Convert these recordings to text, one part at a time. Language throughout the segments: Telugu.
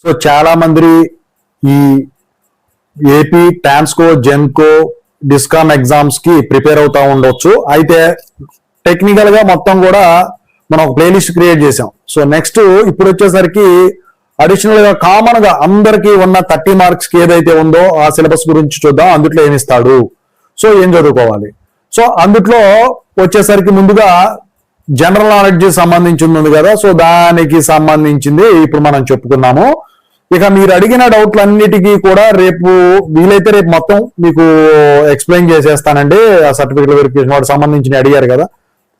సో చాలా మంది ఈ AP Transco Genco discom exams కి ప్రిపేర్ అవుతా ఉండొచ్చు. అయితే టెక్నికల్ గా మొత్తం కూడా మనం ఒక ప్లేలిస్ట్ క్రియేట్ చేసాం. సో నెక్స్ట్ ఇప్పుడు వచ్చేసరికి అడిషనల్ గా కామన్ గా అందరికి ఉన్న 30 మార్క్స్ కి ఏదైతే ఉందో ఆ సిలబస్ గురించి చూద్దాం. అందుట్లో ఏమి ఇస్తాడు, సో ఏం చదువుకోవాలి. సో అందుట్లో వచ్చేసరికి ముందుగా జనరల్ నాలెడ్జ్ సంబంధించింది ఉంది కదా, సో దానికి సంబంధించింది ఇప్పుడు మనం చెప్పుకున్నాము. ఇక మీరు అడిగిన డౌట్లన్నిటికీ కూడా రేపు వీలైతే రేపు మొత్తం మీకు ఎక్స్ప్లెయిన్ చేసేస్తానండి. ఆ సర్టిఫికేట్ వెరిఫికేషన్ వాటికి సంబంధించి అడిగారు కదా,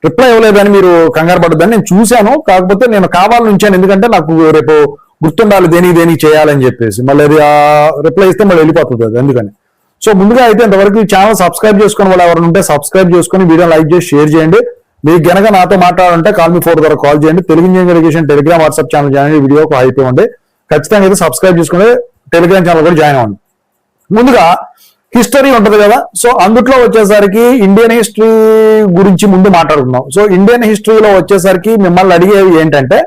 రిప్లై ఇవ్వలేదని మీరు కంగారు పడద్దని నేను చూశాను. కాకపోతే నేను కావాలని ఉంచాను, ఎందుకంటే నాకు రేపు గుర్తుండాలి దేనికి చేయాలని చెప్పేసి. మళ్ళీ అది రిప్లై ఇస్తే మళ్ళీ వెళ్ళిపోతుంది అది, అందుకని. సో ముందుగా అయితే ఇంతవరకు ఈ ఛానల్ సబ్స్క్రైబ్ చేసుకుని వాళ్ళు ఎవరు ఉంటే సబ్స్క్రైబ్ చేసుకుని వీడియో లైక్ చేసి షేర్ చేయండి. మీకు గనక నాతో మాట్లాడాలంటే కాల్ మీ 4 ద్వారా కాల్ చేయండి. Telugu engineering education Telegram WhatsApp channel join అయ్యి వీడియోకి హైప్ ఇవ్వండి. ఖచ్చితంగా అయితే సబ్స్క్రైబ్ చేసుకుని టెలిగ్రామ్ ఛానల్ కూడా జాయిన్ అవ్వండి. ముందుగా హిస్టరీ ఉంటుంది కదా, సో అందుట్లో వచ్చేసరికి ఇండియన్ హిస్టరీ గురించి ముందు మాట్లాడుకుందాం. సో ఇండియన్ హిస్టరీలో వచ్చేసరికి మిమ్మల్ని అడిగేవి ఏంటంటే,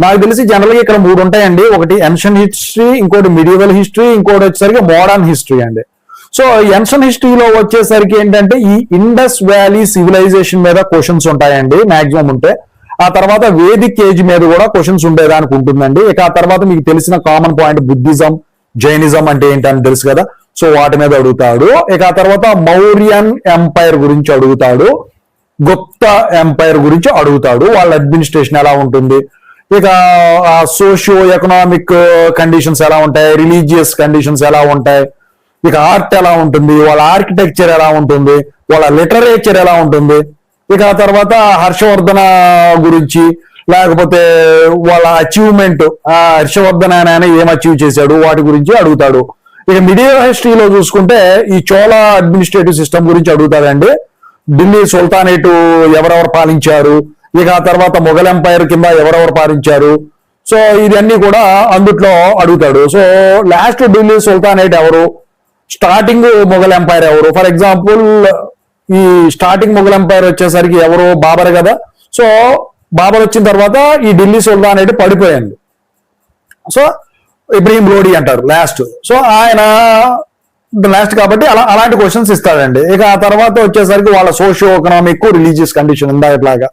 నాకు తెలిసి జనరల్ గా ఇక్కడ 3 ఉంటాయండి. ఒకటి ఏన్షియంట్ హిస్టరీ, ఇంకోటి మిడివల్ హిస్టరీ, ఇంకోటి వచ్చేసరికి మోడర్న్ హిస్టరీ అండి. సో ఏన్షియంట్ హిస్టరీలో వచ్చేసరికి ఏంటంటే ఈ ఇండస్ వ్యాలీ సివిలైజేషన్ మీద క్వశ్చన్స్ ఉంటాయండి మాక్సిమం ఉంటే. ఆ తర్వాత వేదిక్ ఏజ్ మీద కూడా క్వశ్చన్స్ ఉండేదానికి ఉంటుందండి. ఇక ఆ తర్వాత మీకు తెలిసిన కామన్ పాయింట్ బుద్ధిజం, జైనిజం అంటే ఏంటని తెలుసు కదా, సో వాటి మీద అడుగుతాడు. ఇక ఆ తర్వాత మౌర్యన్ ఎంపైర్ గురించి అడుగుతాడు, గుప్తా ఎంపైర్ గురించి అడుగుతాడు, వాళ్ళ అడ్మినిస్ట్రేషన్ ఎలా ఉంటుంది, ఇక సోషియో ఎకనామిక్ కండిషన్స్ ఎలా ఉంటాయి, రిలీజియస్ కండిషన్స్ ఎలా ఉంటాయి, ఇక ఆర్ట్ ఎలా ఉంటుంది, వాళ్ళ ఆర్కిటెక్చర్ ఎలా ఉంటుంది, వాళ్ళ లిటరేచర్ ఎలా ఉంటుంది, ఇక ఆ తర్వాత హర్షవర్ధన గురించి, లేకపోతే వాళ్ళ అచీవ్మెంట్, హర్షవర్ధన ఆయన ఏం అచీవ్ చేశాడు వాటి గురించి అడుగుతాడు. ఇక మిడియల్ హిస్టరీలో చూసుకుంటే ఈ చోళ అడ్మినిస్ట్రేటివ్ సిస్టమ్ గురించి అడుగుతాడండి. ఢిల్లీ సుల్తానేటు ఎవరెవరు పాలించారు, ఇక ఆ తర్వాత మొఘల్ ఎంపైర్ కింద ఎవరెవరు పాలించారు, సో ఇవన్నీ కూడా అందుట్లో అడుగుతాడు. సో లాస్ట్ ఢిల్లీ సుల్తానేట్ ఎవరు, స్టార్టింగ్ మొఘల్ ఎంపైర్ ఎవరు. ఫర్ ఎగ్జాంపుల్ ఈ స్టార్టింగ్ మొఘల్ ఎంపైర్ వచ్చేసరికి ఎవరు, బాబర్ కదా. సో బాబర్ వచ్చిన తర్వాత ఈ ఢిల్లీ సుల్తానేట్ పడిపోయింది. సో ఇబ్రహీం లోడి అంటారు లాస్ట్. సో ఆయన లాస్ట్ కాబట్టి అలాంటి క్వశ్చన్స్ ఇస్తాడండి. ఇక ఆ తర్వాత వచ్చేసరికి వాళ్ళ సోషియో ఎకనామిక్ రిలీజియస్ కండిషన్ ఇందాకట్లాగా,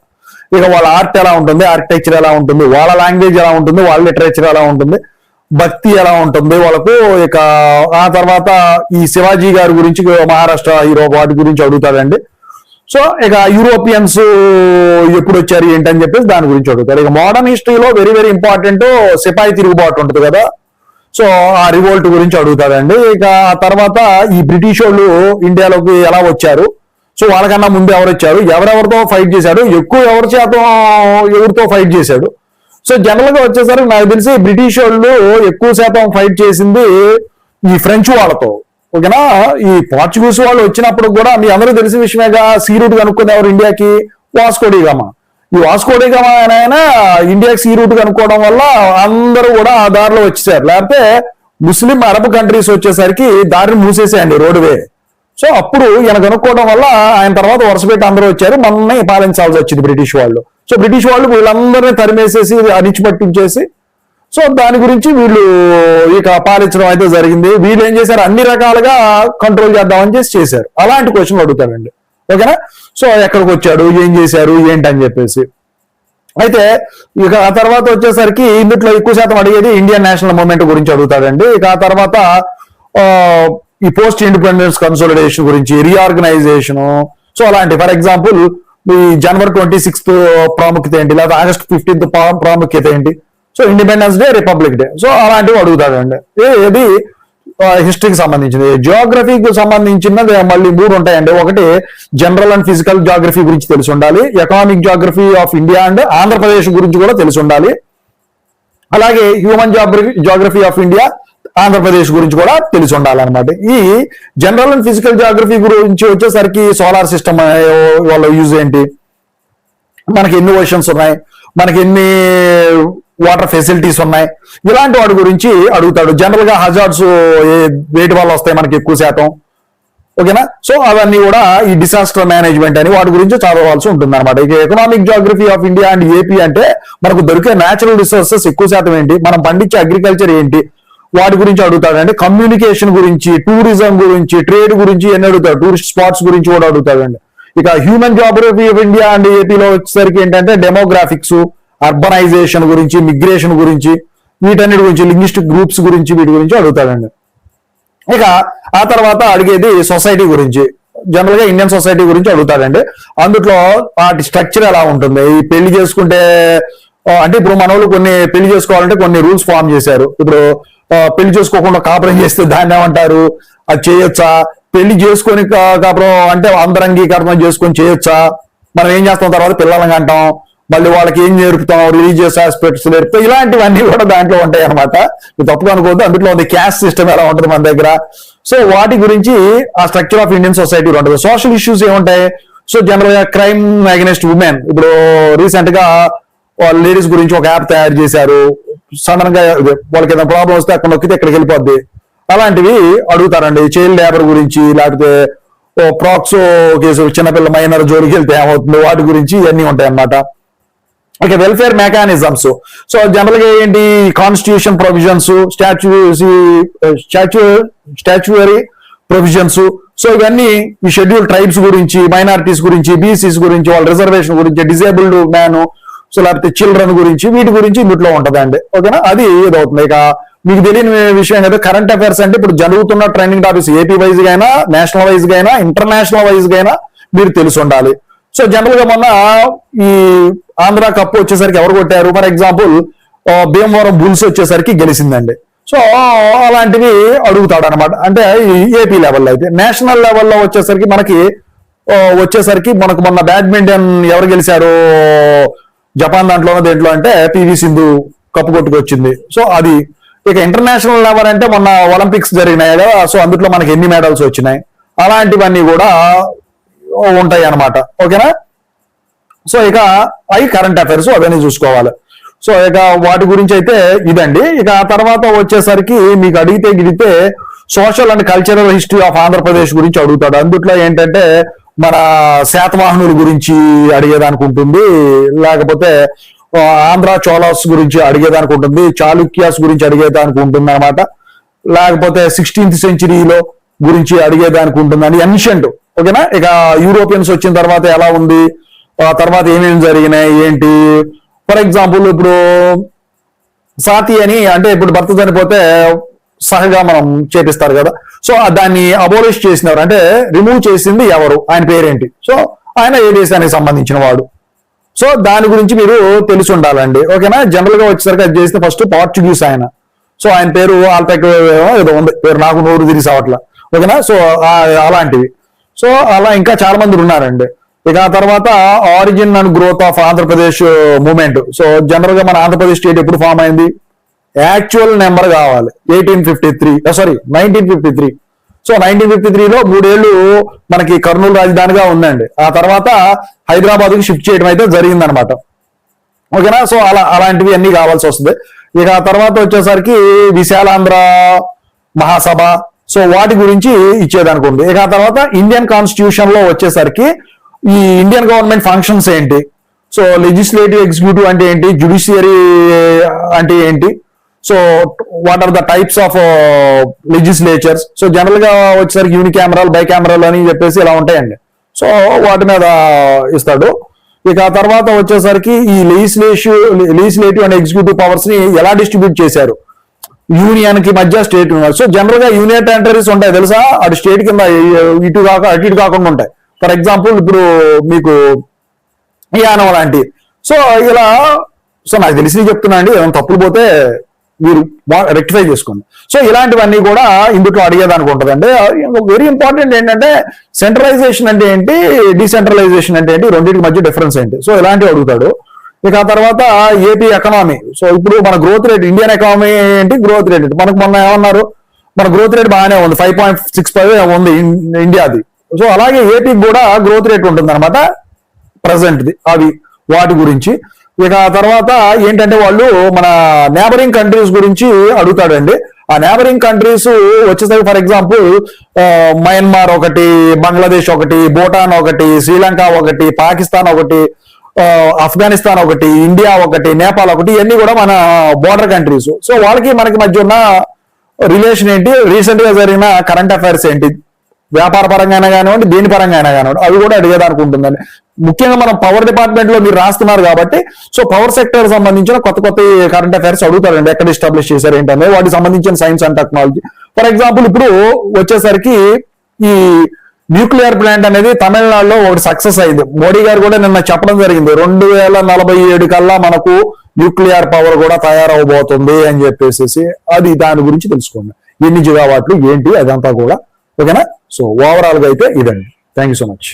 ఇక వాళ్ళ ఆర్ట్ ఎలా ఉంటుంది, ఆర్కిటెక్చర్ ఎలా ఉంటుంది, వాళ్ళ లాంగ్వేజ్ ఎలా ఉంటుంది, వాళ్ళ లిటరేచర్ ఎలా ఉంటుంది, భక్తి ఎలా ఉంటుంది వాళ్ళకు. ఇక ఆ తర్వాత ఈ శివాజీ గారి గురించి, మహారాష్ట్ర హీరో వాటి గురించి అడుగుతాడండి. సో ఇక యూరోపియన్స్ ఎప్పుడు వచ్చారు ఏంటని చెప్పేసి దాని గురించి అడుగుతారు. ఇక మోడర్న్ హిస్టరీలో వెరీ వెరీ ఇంపార్టెంట్ సిపాయి తిరుగుబాటు ఉంటుంది కదా, సో ఆ రివోల్ట్ గురించి అడుగుతాడండి. ఇక ఆ తర్వాత ఈ బ్రిటిష్ వాళ్ళు ఇండియాలోకి ఎలా వచ్చారు, సో వాళ్ళకన్నా ముందు ఎవరు వచ్చారు, ఎవరెవరితో ఫైట్ చేశాడు, ఎక్కువ ఎవరితో ఫైట్ చేశాడు. సో జనరల్ గా వచ్చేసరికి నాకు తెలిసి బ్రిటిష్ వాళ్ళు ఎక్కువ శాతం ఫైట్ చేసింది ఈ ఫ్రెంచ్ వాళ్ళతో, ఓకేనా. ఈ పోర్చుగీస్ వాళ్ళు వచ్చినప్పుడు కూడా మీ అందరూ తెలిసిన విషయమేగా, సీ రూట్ కనుక్కుంది ఎవరు ఇండియాకి, వాస్కో డి గామా. ఈ వాస్కో డి గామా ఆయన ఇండియాకి సీ రూట్ కనుక్కోవడం వల్ల అందరూ కూడా ఆ దారిలో వచ్చేసారు. లేకపోతే ముస్లిం అరబ్ కంట్రీస్ వచ్చేసరికి దారిని మూసేసేయండి రోడ్వే. సో అప్పుడు ఈయన కనుక్కోవడం వల్ల ఆయన తర్వాత వరుసపెట్టి అందరూ వచ్చారు, మనల్ని పాలించాల్సి వచ్చింది బ్రిటిష్ వాళ్ళు. సో బ్రిటిష్ వాళ్ళు వీళ్ళందరినీ తరిమేసేసి అణిచిపట్టించేసి, సో దాని గురించి వీళ్ళు ఇక పాలించడం అయితే జరిగింది. వీళ్ళు ఏం చేశారు, అన్ని రకాలుగా కంట్రోల్ చేద్దామని చేశారు. అలాంటి క్వశ్చన్లు అడుగుతారండి, ఓకేనా. సో ఎక్కడికి వచ్చాడు, ఏం చేశారు ఏంటని చెప్పేసి. అయితే ఇక ఆ తర్వాత వచ్చేసరికి ఇందులో ఎక్కువ శాతం అడిగేది ఇండియన్ నేషనల్ మూవ్మెంట్ గురించి అడుగుతాడండి. ఇక ఆ తర్వాత ఈ పోస్ట్ ఇండిపెండెన్స్ కన్సోలిడేషన్ గురించి, రీఆర్గనైజేషన్, సో అలాంటి. ఫర్ ఎగ్జాంపుల్ ఈ జనవరి 26th ప్రాముఖ్యత ఏంటి, లేదా ఆగస్ట్ 15th ప్రాముఖ్యత ఏంటి, so independence day, republic day, so అలాంటివి అడుగుతాడండి. ఇది హిస్టరీకి సంబంధించింది. జియోగ్రఫీకి సంబంధించినది మళ్ళీ 3 ఉంటాయండి. ఒకటి జనరల్ అండ్ ఫిజికల్ జాగ్రఫీ గురించి తెలిసి ఉండాలి, economic geography of India and Andhra Pradesh గురించి కూడా తెలిసి ఉండాలి, అలాగే human geography of India, Andhra Pradesh గురించి కూడా తెలిసి ఉండాలన్నమాట. ఈ జనరల్ అండ్ ఫిజికల్ జాగ్రఫీ గురించి వచ్చేసరికి సోలార్ సిస్టమ్ వాళ్ళ యూజ్ ఏంటి, మనకి ఎన్ని ఓషన్స్ ఉన్నాయి, మనకి ఎన్ని వాటర్ ఫెసిలిటీస్ ఉన్నాయి, ఇలాంటి వాటి గురించి అడుగుతాడు. జనరల్ గా హజార్డ్స్ వేటి వల్ల వస్తాయి మనకి ఎక్కువ శాతం, ఓకేనా. సో అవన్నీ కూడా ఈ డిసాస్టర్ మేనేజ్మెంట్ అని వాటి గురించి చదవాల్సి ఉంటుంది అనమాట. ఇక economic Geography of India and AP అంటే మనకు దొరికే న్యాచురల్ రిసోర్సెస్ ఎక్కువ శాతం ఏంటి, మనం పండించే అగ్రికల్చర్ ఏంటి, వాటి గురించి అడుగుతాడు. అంటే కమ్యూనికేషన్ గురించి, టూరిజం గురించి, ట్రేడ్ గురించి ఎన్ని అడుగుతాడు, టూరిస్ట్ స్పాట్స్ గురించి కూడా అడుగుతాడండి. ఇక human Geography of India and ఏపీలో వచ్చేసరికి ఏంటంటే డెమోగ్రాఫిక్స్, అర్బనైజేషన్ గురించి, మిగ్రేషన్ గురించి, వీటన్నిటి గురించి, లింగ్విస్టిక్ గ్రూప్స్ గురించి, వీటి గురించి అడుగుతాడండి. ఇక ఆ తర్వాత అడిగేది సొసైటీ గురించి, జనరల్ గా ఇండియన్ సొసైటీ గురించి అడుగుతాడండి. అందులో వాటి స్ట్రక్చర్ ఎలా ఉంటుంది, ఈ పెళ్లి చేసుకుంటే అంటే ఇప్పుడు మన వాళ్ళు కొన్ని పెళ్లి చేసుకోవాలంటే కొన్ని రూల్స్ ఫామ్ చేశారు. ఇప్పుడు పెళ్లి చేసుకోకుండా కాపురం చేస్తే దాన్ని ఏమంటారు, అది చేయొచ్చా, పెళ్లి చేసుకొని కాపురం అంటే అందరంగీకరణం చేసుకొని చేయొచ్చా, మనం ఏం చేస్తాం తర్వాత పిల్లలని అంటాం, మళ్ళీ వాళ్ళకి ఏం నేర్పుతాం, రిలీజియస్ ఆస్పెక్ట్స్ నేర్పుతాం, ఇలాంటివన్నీ కూడా దాంట్లో ఉంటాయి అనమాట. మీరు తప్పుగా అనుకోవద్దు, అందులో ఉంది క్యాస్ట్ సిస్టమ్ ఎలా ఉంటుంది మన దగ్గర. సో వాటి గురించి ఆ స్ట్రక్చర్ ఆఫ్ ఇండియన్ సొసైటీ ఉంటుంది. సోషల్ ఇష్యూస్ ఏముంటాయి, సో జనరల్ గా క్రైమ్ అగెనిస్ట్ ఉమెన్, ఇప్పుడు రీసెంట్ గా లేడీస్ గురించి ఒక యాప్ తయారు చేశారు. సడన్ గా వాళ్ళకి ఏదైనా ప్రాబ్లం వస్తే అక్కడ నొక్కితే ఇక్కడికి వెళ్ళిపోద్ది, అలాంటివి అడుగుతారండి. చైల్డ్ లేబర్ గురించి, లేకపోతే ప్రాక్సో కేసు, చిన్నపిల్ల మైనర్ జోలికి వెళ్తే ఏమవుతుంది, వాటి గురించి ఇవన్నీ ఉంటాయి అన్నమాట. Okay, welfare mechanisms, so general గా ఏంటి, కాన్స్టిట్యూషన్ ప్రొవిజన్స్, స్టాచ్యువరీ ప్రొవిజన్స్, సో ఇవన్నీ ఈ షెడ్యూల్ ట్రైబ్స్ గురించి, మైనారిటీస్ గురించి, బీసీస్ గురించి, వాళ్ళ రిజర్వేషన్ గురించి, డిజేబుల్డ్ మ్యాన్, సో లేకపోతే చిల్డ్రన్ గురించి, వీటి గురించి ఇందులో ఉంటుందండి. ఓకేనా, అది ఏదవుతుంది. ఇక మీకు తెలియని విషయం కదా, కరెంట్ అఫైర్స్ అంటే ఇప్పుడు జరుగుతున్న ట్రెండింగ్ టాపిక్స్ ఏపీ వైజ్ గా అయినా, నేషనల్ వైజ్ గా అయినా, ఇంటర్నేషనల్ వైజ్ గా అయినా మీరు తెలిసి ఉండాలి. సో జనరల్ గా మొన్న ఈ ఆంధ్ర కప్ వచ్చేసరికి ఎవరు కొట్టారు, ఫర్ ఎగ్జాంపుల్ భీమవరం బుల్స్ వచ్చేసరికి గెలిచిందండి. సో అలాంటివి అడుగుతాడు అనమాట. అంటే ఏపీ లెవెల్లో అయితే, నేషనల్ లెవెల్లో వచ్చేసరికి మనకు మొన్న బ్యాడ్మింటన్ ఎవరు గెలిచారు, జపాన్ దాంట్లోనో దేంట్లో అంటే పివి సింధు కప్పు కొట్టుకొచ్చింది. సో అది. ఇక ఇంటర్నేషనల్ లెవెల్ అంటే మొన్న ఒలింపిక్స్ జరిగినాయి కదా, సో అందులో మనకి ఎన్ని మెడల్స్ వచ్చినాయి, అలాంటివన్నీ కూడా ఉంటాయి అన్నమాట. ఓకేనా. సో ఇక అవి కరెంట్ అఫైర్స్, అవన్నీ చూసుకోవాలి. సో ఇక వాటి గురించి అయితే ఇదండి. ఇక ఆ తర్వాత వచ్చేసరికి మీకు అడిగితే social and cultural history of Andhra Pradesh గురించి అడుగుతాడు. అందుట్లో ఏంటంటే మన శాతవాహనుల గురించి అడిగేదానికి ఉంటుంది, లేకపోతే ఆంధ్ర చోళాస్ గురించి అడిగేదానికి ఉంటుంది, చాళుక్యాస్ గురించి అడిగేదానికి ఉంటుంది అనమాట, లేకపోతే 16th సెంచరీలో గురించి అడిగేదానికి ఉంటుందని ఎన్షియంట్. ఓకేనా. ఇక యూరోపియన్స్ వచ్చిన తర్వాత ఎలా ఉంది, తర్వాత ఏమేమి జరిగినాయి ఏంటి, ఫర్ ఎగ్జాంపుల్ ఇప్పుడు సాతి అని, అంటే ఇప్పుడు భర్త చనిపోతే సహగా మనం చేపిస్తారు కదా, సో దాన్ని అబోలిష్ చేసినారు, అంటే రిమూవ్ చేసింది ఎవరు, ఆయన పేరేంటి, సో ఆయన ఏ దేశానికి సంబంధించిన వాడు, సో దాని గురించి మీరు తెలిసి ఉండాలండి. ఓకేనా. జనరల్ గా వచ్చేసరికి అది చేస్తే ఫస్ట్ పోర్చుగీస్ ఆయన, సో ఆయన పేరు ఆల్పెక్ ఏదో ఉంది పేరు, నాకు నోరు తిరిగి సావట్ల. ఓకేనా. సో అలాంటివి, సో అలా ఇంకా చాలా మంది ఉన్నారండి. ఇక ఆ తర్వాత origin and growth of Andhra Pradesh movement, so general గా మన ఆంధ్రప్రదేశ్ స్టేట్ ఎప్పుడు ఫామ్ అయింది, యాక్చువల్ నెంబర్ కావాలి 1953. సో 1953లో 3 ఏళ్ళు మనకి కర్నూలు రాజధానిగా ఉందండి. ఆ తర్వాత హైదరాబాద్ కి షిఫ్ట్ చేయడం అయితే జరిగిందనమాట. ఓకేనా. సో అలాంటివి అన్ని కావాల్సి వస్తుంది. ఇక ఆ తర్వాత వచ్చేసరికి విశాలాంధ్ర మహాసభ, సో వాటి గురించి ఇచ్చేదానికి ఉంది. ఇక ఆ తర్వాత ఇండియన్ కాన్స్టిట్యూషన్ లో వచ్చేసరికి ఈ ఇండియన్ గవర్నమెంట్ ఫంక్షన్స్ ఏంటి, సో లెజిస్లేటివ్, ఎగ్జిక్యూటివ్ అంటే ఏంటి, జ్యుడిషియరీ అంటే ఏంటి, so what are the types of legislatures, so general గా వచ్చేసరికి యూనికామరల్, బైకామరల్ అని చెప్పేసి ఇలా ఉంటాయండి. సో వాటి మీద ఇస్తాడు. ఇక ఆ తర్వాత వచ్చేసరికి ఈ లెజిస్లేటివ్ అండ్ ఎగ్జిక్యూటివ్ పవర్స్ ని ఎలా డిస్ట్రిబ్యూట్ చేశారు, యూనియన్ కి మధ్య స్టేట్ ఉన్నారు. సో జనరల్ గా యూనియన్ టెరిటరీస్ ఉంటాయి తెలుసా, అటు స్టేట్ కింద అటు ఇటు కాకుండా ఉంటాయి. ఫర్ ఎగ్జాంపుల్ ఇప్పుడు మీకు యానం లాంటి, సో ఇలా, సో నాకు తెలిసి చెప్తున్నా అండి, ఏమైనా తప్పులు పోతే మీరు రెక్టిఫై చేసుకోండి. సో ఇలాంటివన్నీ కూడా ఇందులో అడిగేదానికి ఉంటుందండి. వెరీ ఇంపార్టెంట్ ఏంటంటే సెంట్రలైజేషన్ అంటే ఏంటి, డిసెంట్రలైజేషన్ అంటే ఏంటి, రెండింటి మధ్య డిఫరెన్స్ ఏంటి, సో ఇలాంటివి అడుగుతాడు. ఇక ఆ తర్వాత ఏపీ ఎకనామీ, సో ఇప్పుడు మన గ్రోత్ రేట్, ఇండియన్ ఎకానమీ ఏంటి, గ్రోత్ రేట్ ఏంటి, మనకు మొన్న ఏమన్నారు, మన గ్రోత్ రేట్ బాగానే ఉంది, 5.65 ఉంది ఇండియాది. సో అలాగే ఏపీకి కూడా గ్రోత్ రేట్ ఉంటుంది అనమాట ప్రజెంట్ది, అవి వాటి గురించి. ఇక తర్వాత ఏంటంటే వాళ్ళు మన నేబరింగ్ కంట్రీస్ గురించి అడుగుతాడండి. ఆ నేబరింగ్ కంట్రీస్ వచ్చేసరికి ఫర్ ఎగ్జాంపుల్ మయన్మార్ ఒకటి, బంగ్లాదేశ్ ఒకటి, భూటాన్ ఒకటి, శ్రీలంక ఒకటి, పాకిస్తాన్ ఒకటి, ఆఫ్ఘనిస్తాన్ ఒకటి, ఇండియా ఒకటి, నేపాల్ ఒకటి, ఇవన్నీ కూడా మన బోర్డర్ కంట్రీస్. సో వాళ్ళకి మనకి మధ్య ఉన్న రిలేషన్ ఏంటి, రీసెంట్ గా జరిగిన కరెంట్ అఫైర్స్ ఏంటి, వ్యాపార పరంగా అయినా కానివ్వండి, దేని పరంగా అయినా కానివ్వండి, అవి కూడా అడిగేదానికి ఉంటుందండి. ముఖ్యంగా మనం పవర్ డిపార్ట్మెంట్ లో మీరు రాస్తున్నారు కాబట్టి సో పవర్ సెక్టర్ సంబంధించిన కొత్త కొత్త కరెంట్ అఫైర్స్ అడుగుతారండి, ఎక్కడ ఎస్టాబ్లిష్ చేశారు ఏంటనేది, వాటికి సంబంధించిన science and technology. For example ఇప్పుడు వచ్చేసరికి ఈ న్యూక్లియర్ ప్లాంట్ అనేది తమిళనాడులో ఒకటి సక్సెస్ అయింది. మోడీ గారు కూడా నిన్న చెప్పడం జరిగింది, 2047 కల్లా మనకు న్యూక్లియర్ పవర్ కూడా తయారవబోతుంది అని చెప్పేసి. అది దాని గురించి తెలుసుకోండి, ఎన్ని జిగావాట్లు ఏంటి అదంతా కూడా. ఓకేనా? సో ఓవరాల్ గా అయితే ఇదండి. Thank you so much.